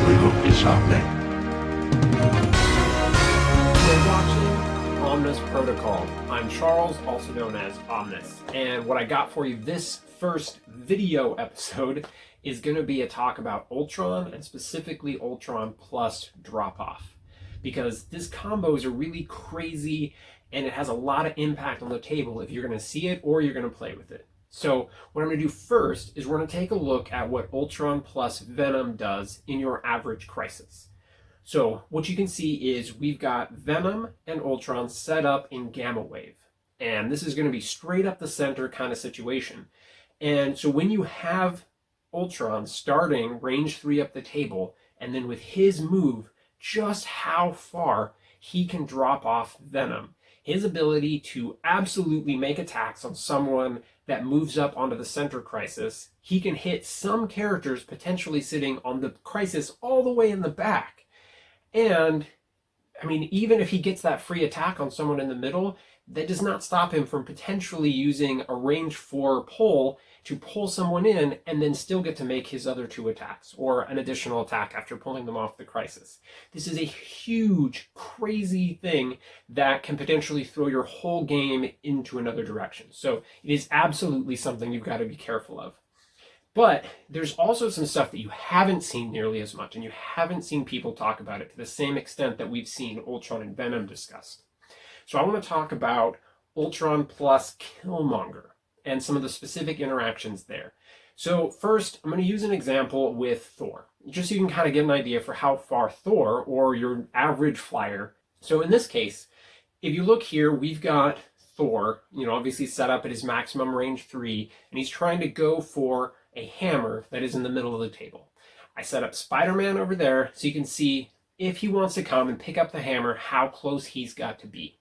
We hope to stop that. You're watching Omnis Protocol. I'm Charles, also known as Omnis, and what I got for you this first video episode is going to be a talk about Ultron, and specifically Ultron plus Drop Off, because this combo is a really crazy and it has a lot of impact on the table if you're going to see it or you're going to play with it. So what I'm going to do first is we're going to take a look at what Ultron plus Venom does in your average crisis. So what you can see is we've got Venom and Ultron set up in Gamma Wave. And this is going to be straight up the center kind of situation. And so when you have Ultron starting range 3 up the table, and then with his move, just how far he can drop off Venom. His ability to absolutely make attacks on someone that moves up onto the center crisis. He can hit some characters potentially sitting on the crisis all the way in the back. And, I mean, even if he gets that free attack on someone in the middle, that does not stop him from potentially using a range 4 pull to pull someone in and then still get to make his other 2 attacks or an additional attack after pulling them off the crisis. This is a huge, crazy thing that can potentially throw your whole game into another direction. So it is absolutely something you've got to be careful of. But there's also some stuff that you haven't seen nearly as much, and you haven't seen people talk about it to the same extent that we've seen Ultron and Venom discussed. So I want to talk about Ultron plus Killmonger and some of the specific interactions there. So first, I'm going to use an example with Thor, just so you can kind of get an idea for how far Thor, or your average flyer. So in this case, if you look here, we've got Thor, obviously set up at his maximum range 3, and he's trying to go for a hammer that is in the middle of the table. I set up Spider-Man over there so you can see if he wants to come and pick up the hammer, how close he's got to be.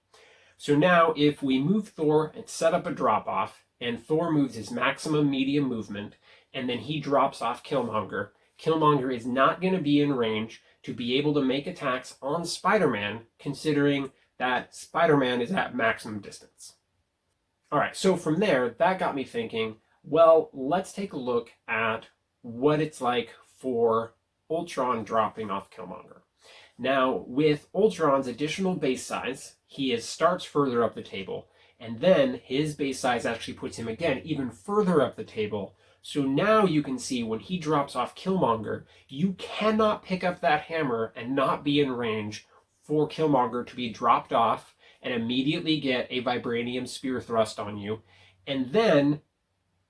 So now if we move Thor and set up a drop-off, and Thor moves his maximum medium movement, and then he drops off Killmonger, Killmonger is not going to be in range to be able to make attacks on Spider-Man, considering that Spider-Man is at maximum distance. Alright, so from there, that got me thinking, well, let's take a look at what it's like for Ultron dropping off Killmonger. Now, with Ultron's additional base size, he starts further up the table, and then his base size actually puts him again even further up the table. So now you can see when he drops off Killmonger, you cannot pick up that hammer and not be in range for Killmonger to be dropped off and immediately get a vibranium spear thrust on you. And then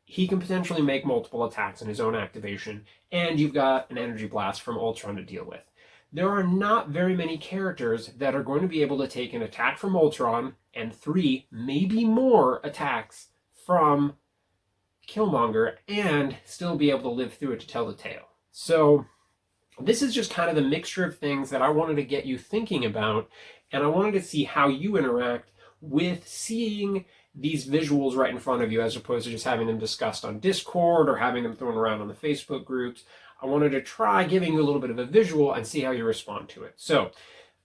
he can potentially make multiple attacks in his own activation, and you've got an energy blast from Ultron to deal with. There are not very many characters that are going to be able to take an attack from Ultron and 3, maybe more attacks from Killmonger and still be able to live through it to tell the tale. So this is just kind of the mixture of things that I wanted to get you thinking about, and I wanted to see how you interact with seeing these visuals right in front of you as opposed to just having them discussed on Discord or having them thrown around on the Facebook groups. I wanted to try giving you a little bit of a visual and see how you respond to it. So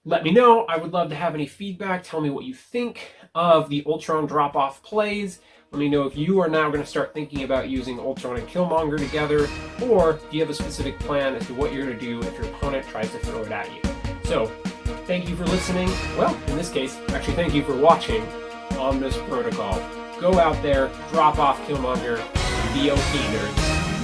let me know. I would love to have any feedback. Tell me what you think of the Ultron drop-off plays. Let me know if you are now going to start thinking about using Ultron and Killmonger together, or do you have a specific plan as to what you're going to do if your opponent tries to throw it at you. So thank you for listening. Well, in this case, actually thank you for watching Omnis Protocol. Go out there, drop off Killmonger, be OP, nerds.